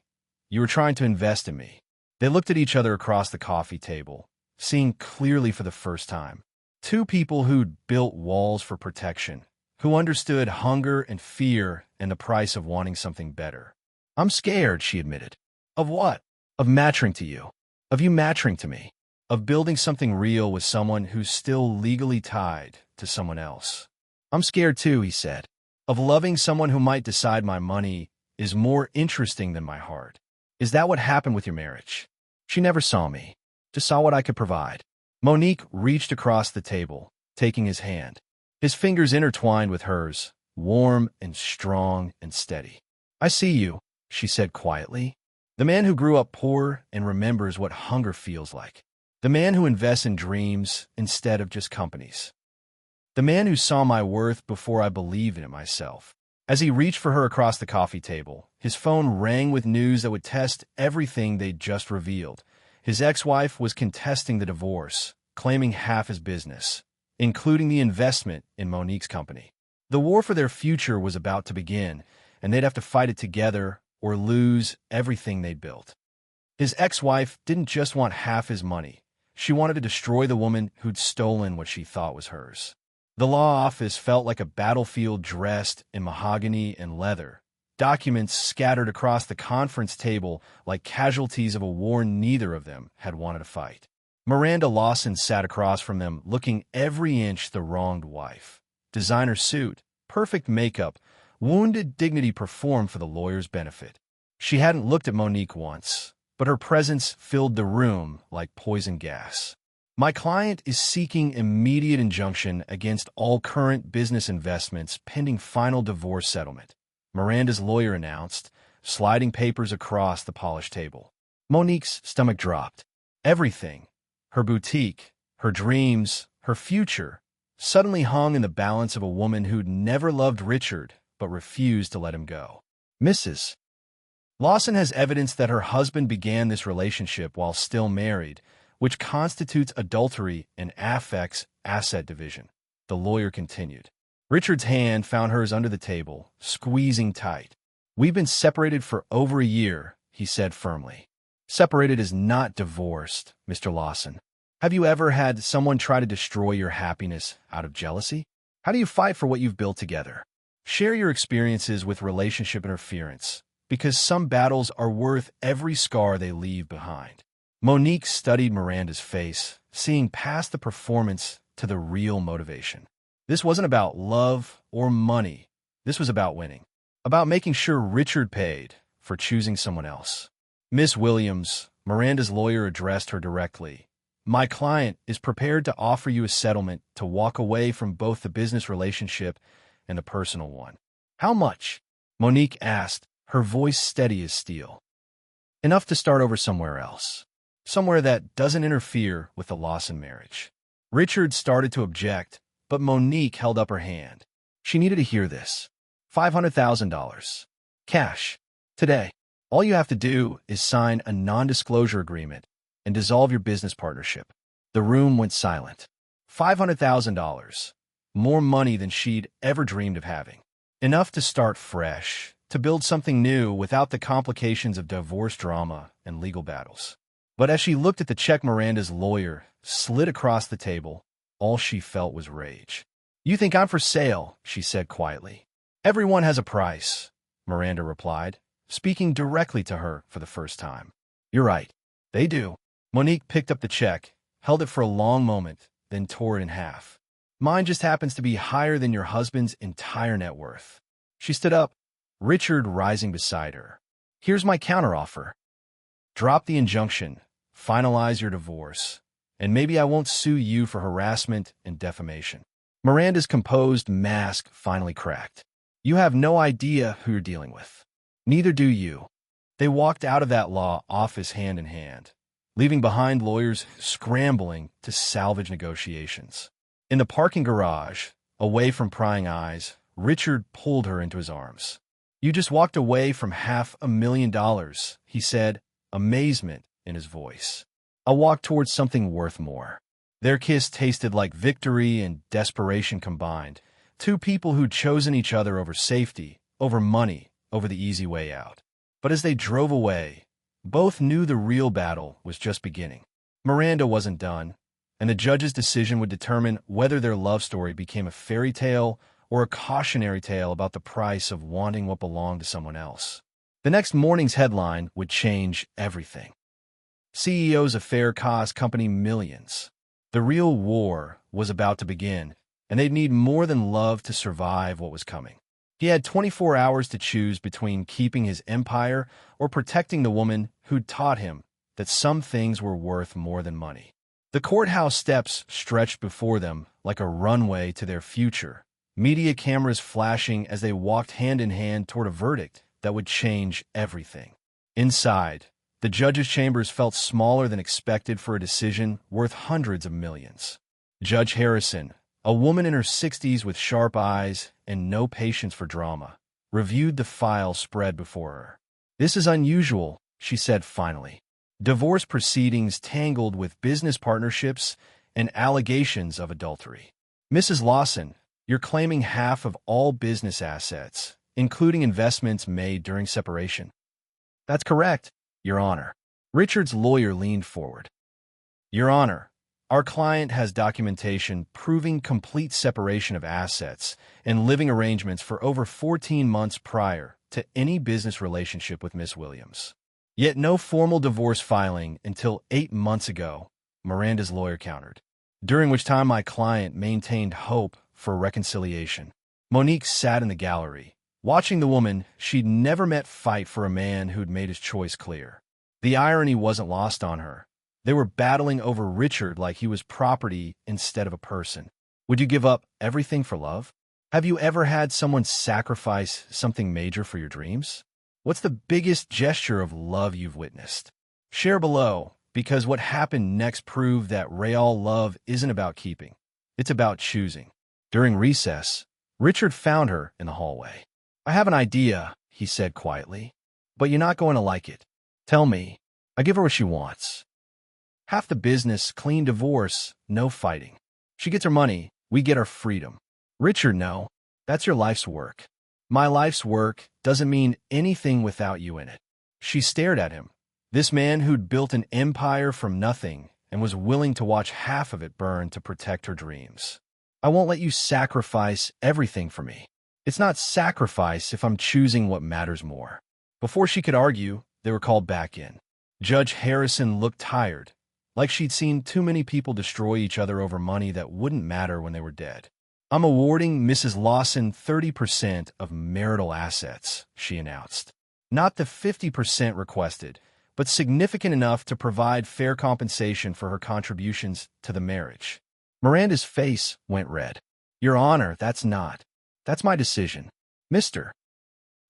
You were trying to invest in me. They looked at each other across the coffee table, seeing clearly for the first time. Two people who'd built walls for protection, who understood hunger and fear and the price of wanting something better. I'm scared, she admitted. Of what? Of matching to you. Of you matching to me. Of building something real with someone who's still legally tied to someone else. I'm scared too, he said. Of loving someone who might decide my money is more interesting than my heart. Is that what happened with your marriage? She never saw me, just saw what I could provide. Monique reached across the table, taking his hand. His fingers intertwined with hers, warm and strong and steady. I see you, she said quietly. The man who grew up poor and remembers what hunger feels like. The man who invests in dreams instead of just companies. The man who saw my worth before I believed in it myself. As he reached for her across the coffee table, his phone rang with news that would test everything they'd just revealed. His ex-wife was contesting the divorce, claiming half his business, including the investment in Monique's company. The war for their future was about to begin, and they'd have to fight it together or lose everything they'd built. His ex-wife didn't just want half his money. She wanted to destroy the woman who'd stolen what she thought was hers. The law office felt like a battlefield dressed in mahogany and leather. Documents scattered across the conference table like casualties of a war neither of them had wanted to fight. Miranda Lawson sat across from them, looking every inch the wronged wife. Designer suit, perfect makeup, wounded dignity performed for the lawyer's benefit. She hadn't looked at Monique once, but her presence filled the room like poison gas. My client is seeking immediate injunction against all current business investments pending final divorce settlement, Miranda's lawyer announced, sliding papers across the polished table. Monique's stomach dropped. Everything, her boutique, her dreams, her future, suddenly hung in the balance of a woman who'd never loved Richard but refused to let him go. Mrs. Lawson has evidence that her husband began this relationship while still married, which constitutes adultery and affects asset division, the lawyer continued. Richard's hand found hers under the table, squeezing tight. We've been separated for over a year, he said firmly. Separated is not divorced, Mr. Lawson. Have you ever had someone try to destroy your happiness out of jealousy? How do you fight for what you've built together? Share your experiences with relationship interference, because some battles are worth every scar they leave behind. Monique studied Miranda's face, seeing past the performance to the real motivation. This wasn't about love or money. This was about winning. About making sure Richard paid for choosing someone else. Miss Williams, Miranda's lawyer addressed her directly. My client is prepared to offer you a settlement to walk away from both the business relationship and the personal one. How much? Monique asked, her voice steady as steel. Enough to start over somewhere else. Somewhere that doesn't interfere with the Lawson marriage. Richard started to object, but Monique held up her hand. She needed to hear this. $500,000. Cash. Today. All you have to do is sign a non-disclosure agreement and dissolve your business partnership. The room went silent. $500,000. More money than she'd ever dreamed of having. Enough to start fresh, to build something new without the complications of divorce drama and legal battles. But as she looked at the check Miranda's lawyer slid across the table, all she felt was rage. "You think I'm for sale," she said quietly. "Everyone has a price," Miranda replied, speaking directly to her for the first time. "You're right. They do." Monique picked up the check, held it for a long moment, then tore it in half. "Mine just happens to be higher than your husband's entire net worth." She stood up, Richard rising beside her. "Here's my counteroffer. Drop the injunction, finalize your divorce, and maybe I won't sue you for harassment and defamation." Miranda's composed mask finally cracked. "You have no idea who you're dealing with. Neither do you." They walked out of that law office hand in hand, leaving behind lawyers scrambling to salvage negotiations. In the parking garage, away from prying eyes, Richard pulled her into his arms. "You just walked away from $500,000, he said, amazement in his voice. "I walked towards something worth more." Their kiss tasted like victory and desperation combined. Two people who'd chosen each other over safety, over money, over the easy way out. But as they drove away, both knew the real battle was just beginning. Miranda wasn't done, and the judge's decision would determine whether their love story became a fairy tale or a cautionary tale about the price of wanting what belonged to someone else. The next morning's headline would change everything. CEO's affair cost company millions. The real war was about to begin, and they'd need more than love to survive what was coming. He had 24 hours to choose between keeping his empire or protecting the woman who'd taught him that some things were worth more than money. The courthouse steps stretched before them like a runway to their future, media cameras flashing as they walked hand in hand toward a verdict that would change everything. Inside, the judge's chambers felt smaller than expected for a decision worth hundreds of millions. Judge Harrison, a woman in her 60s with sharp eyes and no patience for drama, reviewed the file spread before her. "This is unusual," she said finally. "Divorce proceedings tangled with business partnerships and allegations of adultery. Mrs. Lawson, you're claiming half of all business assets, including investments made during separation." "That's correct, Your Honor." Richard's lawyer leaned forward. "Your Honor, our client has documentation proving complete separation of assets and living arrangements for over 14 months prior to any business relationship with Miss Williams. Yet no formal divorce filing until 8 months ago," Miranda's lawyer countered, "during which time my client maintained hope for reconciliation." Monique sat in the gallery, watching the woman she'd never met fight for a man who'd made his choice clear. The irony wasn't lost on her. They were battling over Richard like he was property instead of a person. Would you give up everything for love? Have you ever had someone sacrifice something major for your dreams? What's the biggest gesture of love you've witnessed? Share below, because what happened next proved that real love isn't about keeping. It's about choosing. During recess, Richard found her in the hallway. "I have an idea," he said quietly, "but you're not going to like it." "Tell me." "I give her what she wants. Half the business, clean divorce, no fighting. She gets her money, we get our freedom." "Richard, no. That's your life's work." "My life's work doesn't mean anything without you in it." She stared at him, this man who'd built an empire from nothing and was willing to watch half of it burn to protect her dreams. "I won't let you sacrifice everything for me. It's not sacrifice if I'm choosing what matters more." Before she could argue, they were called back in. Judge Harrison looked tired, like she'd seen too many people destroy each other over money that wouldn't matter when they were dead. "I'm awarding Mrs. Lawson 30% of marital assets," she announced. "Not the 50% requested, but significant enough to provide fair compensation for her contributions to the marriage." Miranda's face went red. "Your Honor, that's my decision. Mr.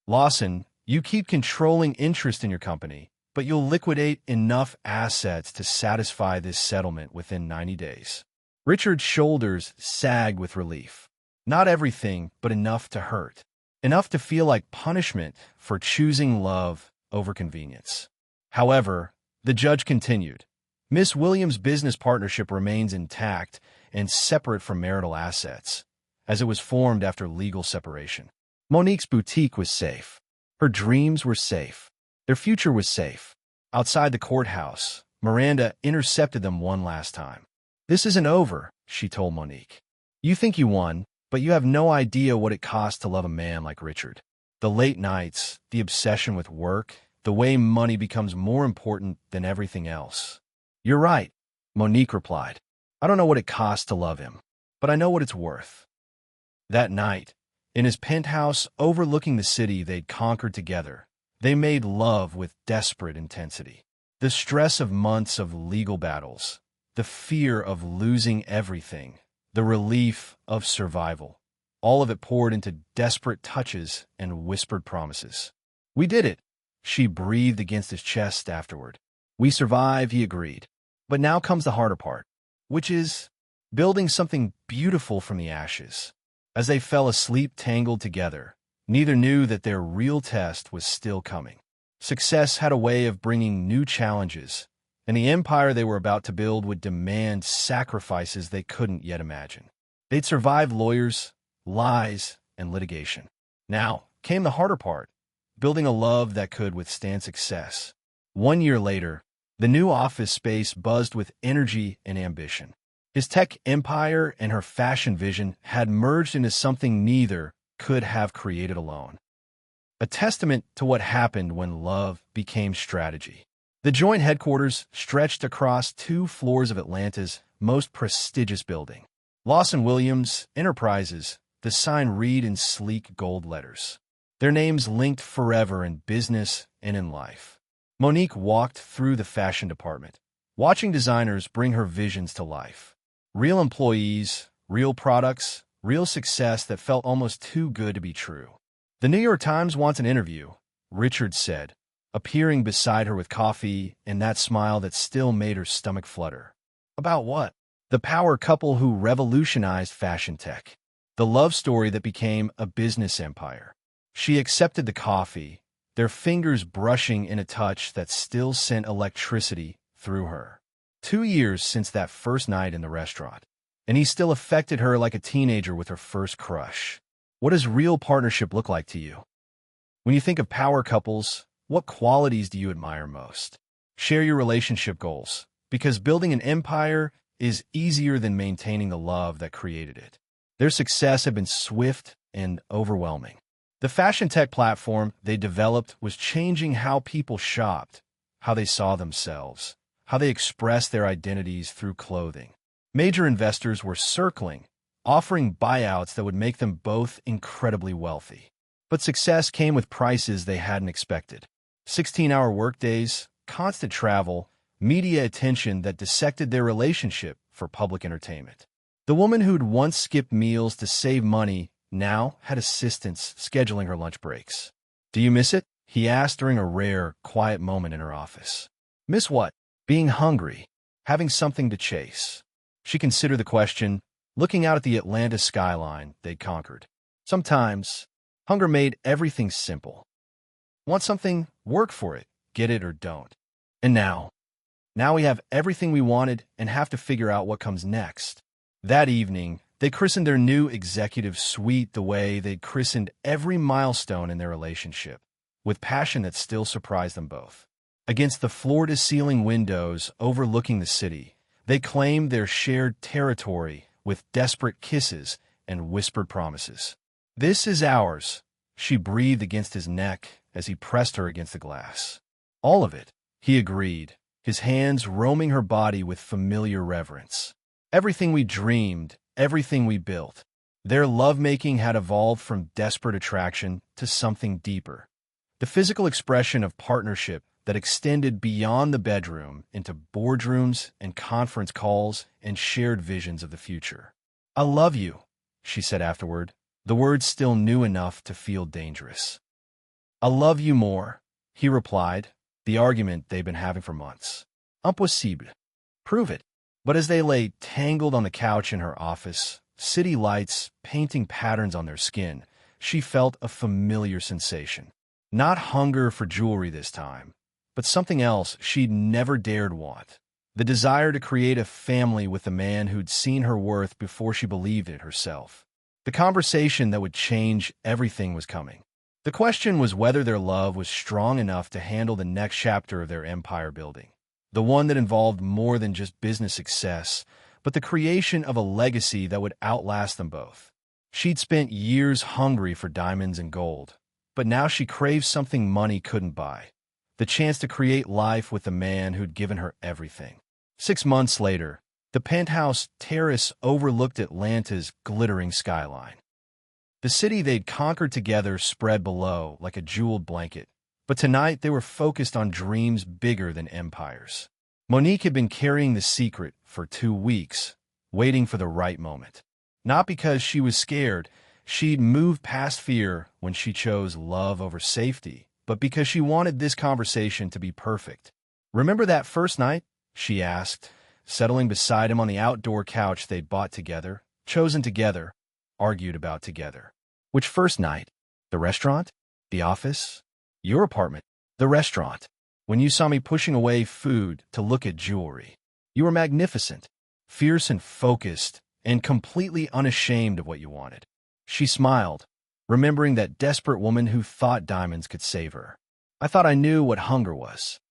Lawson, you keep controlling interest in your company, but you'll liquidate enough assets to satisfy this settlement within 90 days. Richard's shoulders sagged with relief. Not everything, but enough to hurt. Enough to feel like punishment for choosing love over convenience. However, the judge continued, "Miss Williams' business partnership remains intact and separate from marital assets, as it was formed after legal separation. Monique's boutique was safe. Her dreams were safe. Their future was safe. Outside the courthouse, Miranda intercepted them one last time. "This isn't over," she told Monique. "You think you won, but you have no idea what it costs to love a man like Richard. The late nights, the obsession with work, the way money becomes more important than everything else." "You're right," Monique replied. "I don't know what it costs to love him, but I know what it's worth." That night, in his penthouse overlooking the city they'd conquered together, they made love with desperate intensity. The stress of months of legal battles, the fear of losing everything, the relief of survival, all of it poured into desperate touches and whispered promises. "We did it," she breathed against his chest afterward. "We survived," he agreed. "But now comes the harder part, which is building something beautiful from the ashes." As they fell asleep tangled together, neither knew that their real test was still coming. Success had a way of bringing new challenges, and the empire they were about to build would demand sacrifices they couldn't yet imagine. They'd survived lawyers, lies, and litigation. Now came the harder part, building a love that could withstand success. 1 year later, the new office space buzzed with energy and ambition. His tech empire and her fashion vision had merged into something neither could have created alone. A testament to what happened when love became strategy. The joint headquarters stretched across 2 floors of Atlanta's most prestigious building. Lawson Williams Enterprises, the sign read in sleek gold letters. Their names linked forever in business and in life. Monique walked through the fashion department, watching designers bring her visions to life. Real employees, real products, real success that felt almost too good to be true. "The New York Times wants an interview," Richard said, appearing beside her with coffee and that smile that still made her stomach flutter. "About what?" "The power couple who revolutionized fashion tech. The love story that became a business empire." She accepted the coffee, their fingers brushing in a touch that still sent electricity through her. 2 years since that first night in the restaurant, and he still affected her like a teenager with her first crush. What does real partnership look like to you? When you think of power couples, what qualities do you admire most? Share your relationship goals, because building an empire is easier than maintaining the love that created it. Their success had been swift and overwhelming. The fashion tech platform they developed was changing how people shopped, how they saw themselves, how they expressed their identities through clothing. Major investors were circling, offering buyouts that would make them both incredibly wealthy. But success came with prices they hadn't expected. 16-hour workdays, constant travel, media attention that dissected their relationship for public entertainment. The woman who'd once skipped meals to save money now had assistants scheduling her lunch breaks. "Do you miss it?" he asked during a rare, quiet moment in her office. "Miss what?" "Being hungry, having something to chase." She considered the question, looking out at the Atlanta skyline they'd conquered. Sometimes, hunger made everything simple. Want something? Work for it. Get it or don't. And now we have everything we wanted and have to figure out what comes next. That evening, they christened their new executive suite the way they'd christened every milestone in their relationship, with passion that still surprised them both. Against the floor-to-ceiling windows overlooking the city, they claimed their shared territory with desperate kisses and whispered promises. "This is ours," she breathed against his neck as he pressed her against the glass. "All of it," he agreed, his hands roaming her body with familiar reverence. "Everything we dreamed, everything we built." Their lovemaking had evolved from desperate attraction to something deeper. The physical expression of partnership that extended beyond the bedroom into boardrooms and conference calls and shared visions of the future. "I love you," she said afterward, the words still new enough to feel dangerous. "I love you more," he replied, the argument they'd been having for months. "Impossible. Prove it." But as they lay tangled on the couch in her office, city lights painting patterns on their skin, she felt a familiar sensation. Not hunger for jewelry this time, but something else she'd never dared want. The desire to create a family with the man who'd seen her worth before she believed it herself. The conversation that would change everything was coming. The question was whether their love was strong enough to handle the next chapter of their empire building, the one that involved more than just business success, but the creation of a legacy that would outlast them both. She'd spent years hungry for diamonds and gold, but now she craved something money couldn't buy, the chance to create life with the man who'd given her everything. 6 months later, the penthouse terrace overlooked Atlanta's glittering skyline. The city they'd conquered together spread below like a jeweled blanket, but tonight they were focused on dreams bigger than empires. Monique had been carrying the secret for 2 weeks, waiting for the right moment. Not because she was scared, she'd moved past fear when she chose love over safety, but because she wanted this conversation to be perfect. "Remember that first night?" she asked, settling beside him on the outdoor couch they'd bought together, chosen together, argued about together. "Which first night? The restaurant? The office? Your apartment?" "The restaurant. When you saw me pushing away food to look at jewelry. You were magnificent, fierce and focused, and completely unashamed of what you wanted." She smiled, remembering that desperate woman who thought diamonds could save her. "I thought I knew what hunger was."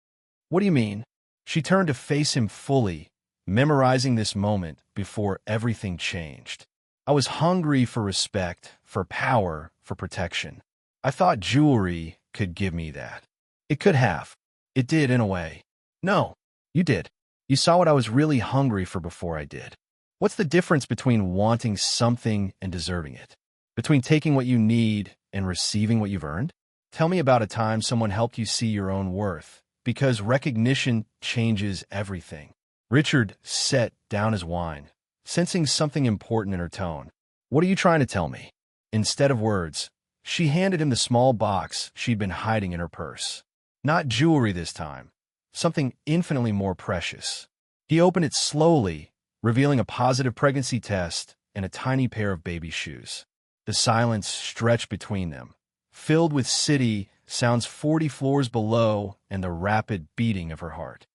"What do you mean?" She turned to face him fully, memorizing this moment before everything changed. "I was hungry for respect, for power, for protection. I thought jewelry could give me that. It could have. It did in a way." "No, you did. You saw what I was really hungry for before I did. What's the difference between wanting something and deserving it? Between taking what you need and receiving what you've earned? Tell me about a time someone helped you see your own worth, because recognition changes everything." Richard set down his wine, sensing something important in her tone. "What are you trying to tell me?" Instead of words, she handed him the small box she'd been hiding in her purse. Not jewelry this time, something infinitely more precious. He opened it slowly, revealing a positive pregnancy test and a tiny pair of baby shoes. The silence stretched between them, filled with city sounds 40 floors below and the rapid beating of her heart.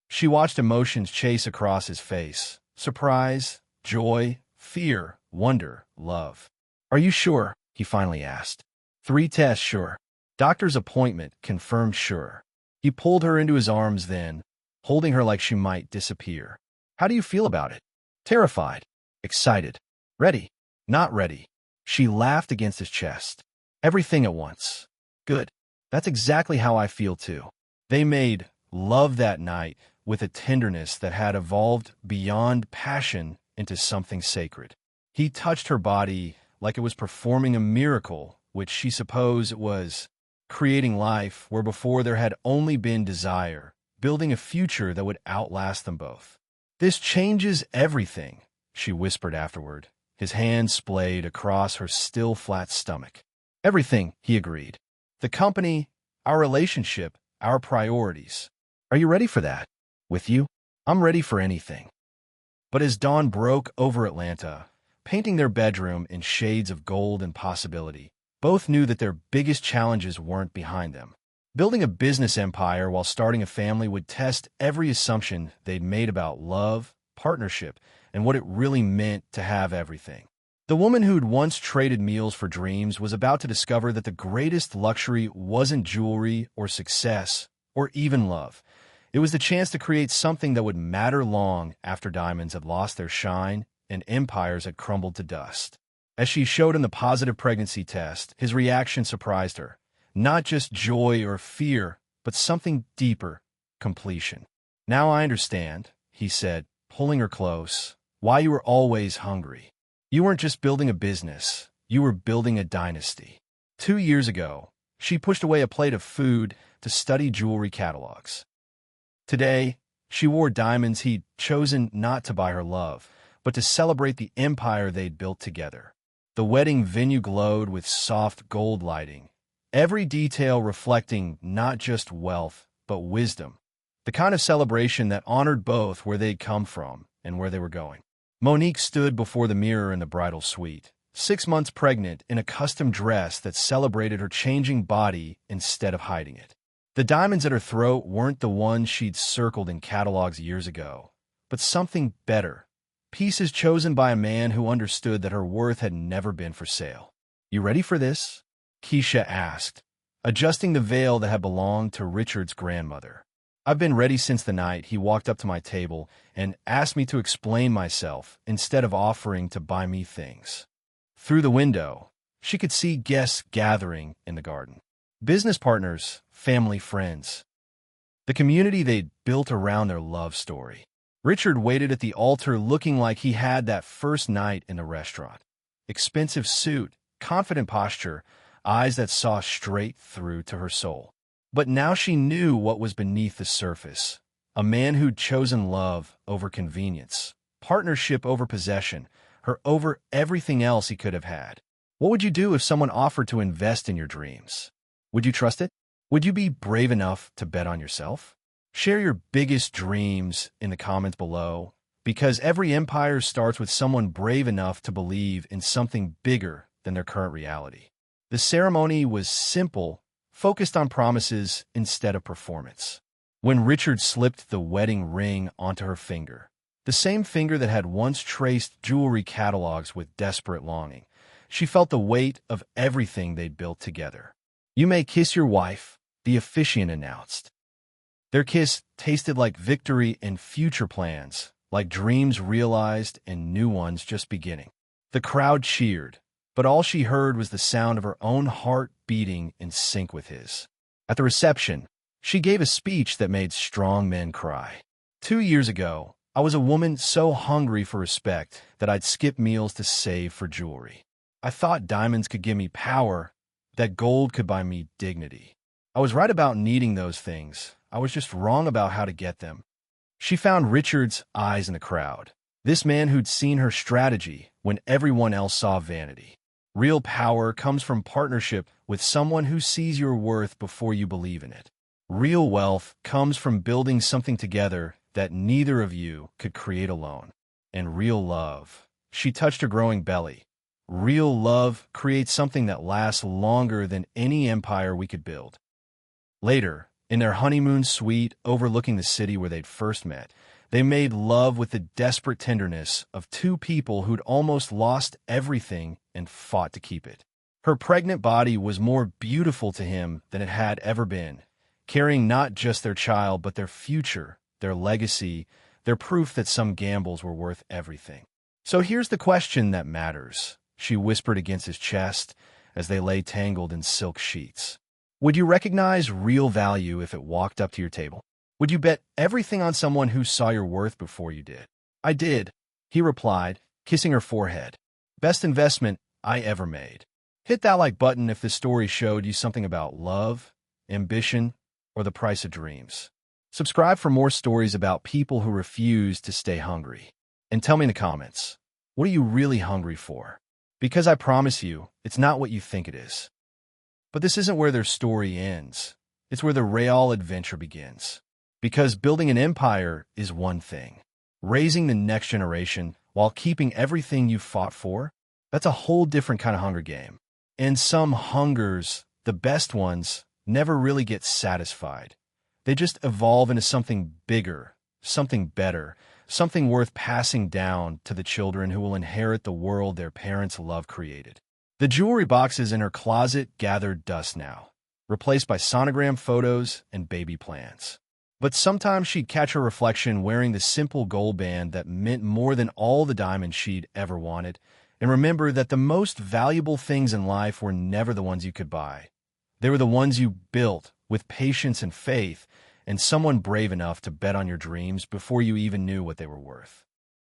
She watched emotions chase across his face: surprise, joy, fear, wonder, love. "Are you sure?" he finally asked. 3 tests, sure. Doctor's appointment, confirmed, sure. He pulled her into his arms then, holding her like she might disappear. "How do you feel about it?" "Terrified. Excited. Ready. Not ready." She laughed against his chest. "Everything at once." "Good. That's exactly how I feel too." They made love that night with a tenderness that had evolved beyond passion into something sacred. He touched her body like it was performing a miracle, which she supposed it was, creating life where before there had only been desire, building a future that would outlast them both. "This changes everything," she whispered afterward, his hand splayed across her still flat stomach. "Everything," he agreed. "The company, our relationship, our priorities. Are you ready for that?" "With you, I'm ready for anything." But as dawn broke over Atlanta, painting their bedroom in shades of gold and possibility, both knew that their biggest challenges weren't behind them. Building a business empire while starting a family would test every assumption they'd made about love, partnership, and what it really meant to have everything. The woman who'd once traded meals for dreams was about to discover that the greatest luxury wasn't jewelry or success or even love. It was the chance to create something that would matter long after diamonds had lost their shine and empires had crumbled to dust. As she showed him the positive pregnancy test, his reaction surprised her. Not just joy or fear, but something deeper: completion. "Now I understand," he said, pulling her close, "why you were always hungry. You weren't just building a business, you were building a dynasty." 2 years ago, she pushed away a plate of food to study jewelry catalogs. Today, she wore diamonds he'd chosen not to buy her love, but to celebrate the empire they'd built together. The wedding venue glowed with soft gold lighting, every detail reflecting not just wealth, but wisdom, the kind of celebration that honored both where they'd come from and where they were going. Monique stood before the mirror in the bridal suite, 6 months pregnant, in a custom dress that celebrated her changing body instead of hiding it. The diamonds at her throat weren't the ones she'd circled in catalogs years ago, but something better. Pieces chosen by a man who understood that her worth had never been for sale. "You ready for this?" Keisha asked, adjusting the veil that had belonged to Richard's grandmother. I've been ready since the night he walked up to my table and asked me to explain myself instead of offering to buy me things. Through the window, she could see guests gathering in the garden. Business partners, family, friends. The community they'd built around their love story. Richard waited at the altar looking like he had that first night in the restaurant. Expensive suit, confident posture, eyes that saw straight through to her soul. But now she knew what was beneath the surface. A man who'd chosen love over convenience, partnership over possession, her over everything else he could have had. What would you do if someone offered to invest in your dreams? Would you trust it? Would you be brave enough to bet on yourself? Share your biggest dreams in the comments below, because every empire starts with someone brave enough to believe in something bigger than their current reality. The ceremony was simple, focused on promises instead of performance. When Richard slipped the wedding ring onto her finger, the same finger that had once traced jewelry catalogs with desperate longing, she felt the weight of everything they'd built together. "You may kiss your wife," the officiant announced. Their kiss tasted like victory and future plans, like dreams realized and new ones just beginning. The crowd cheered, but all she heard was the sound of her own heart beating in sync with his. At the reception, she gave a speech that made strong men cry. 2 years ago, I was a woman so hungry for respect that I'd skip meals to save for jewelry. I thought diamonds could give me power, that gold could buy me dignity. I was right about needing those things. I was just wrong about how to get them. She found Richard's eyes in the crowd. This man who'd seen her strategy when everyone else saw vanity. Real power comes from partnership with someone who sees your worth before you believe in it. Real wealth comes from building something together that neither of you could create alone. And real love. She touched her growing belly. Real love creates something that lasts longer than any empire we could build. Later, in their honeymoon suite overlooking the city where they'd first met, they made love with the desperate tenderness of two people who'd almost lost everything and fought to keep it. Her pregnant body was more beautiful to him than it had ever been, carrying not just their child but their future, their legacy, their proof that some gambles were worth everything. "So here's the question that matters," she whispered against his chest as they lay tangled in silk sheets. "Would you recognize real value if it walked up to your table? Would you bet everything on someone who saw your worth before you did?" "I did," he replied, kissing her forehead. "Best investment I ever made." Hit that like button if this story showed you something about love, ambition, or the price of dreams. Subscribe for more stories about people who refuse to stay hungry. And tell me in the comments, what are you really hungry for? Because I promise you, it's not what you think it is. But this isn't where their story ends. It's where the real adventure begins. Because building an empire is one thing. Raising the next generation while keeping everything you fought for, that's a whole different kind of hunger game. And some hungers, the best ones, never really get satisfied. They just evolve into something bigger, something better, something worth passing down to the children who will inherit the world their parents' love created. The jewelry boxes in her closet gathered dust now, replaced by sonogram photos and baby plans. But sometimes she'd catch her reflection wearing the simple gold band that meant more than all the diamonds she'd ever wanted, and remember that the most valuable things in life were never the ones you could buy. They were the ones you built with patience and faith, and someone brave enough to bet on your dreams before you even knew what they were worth.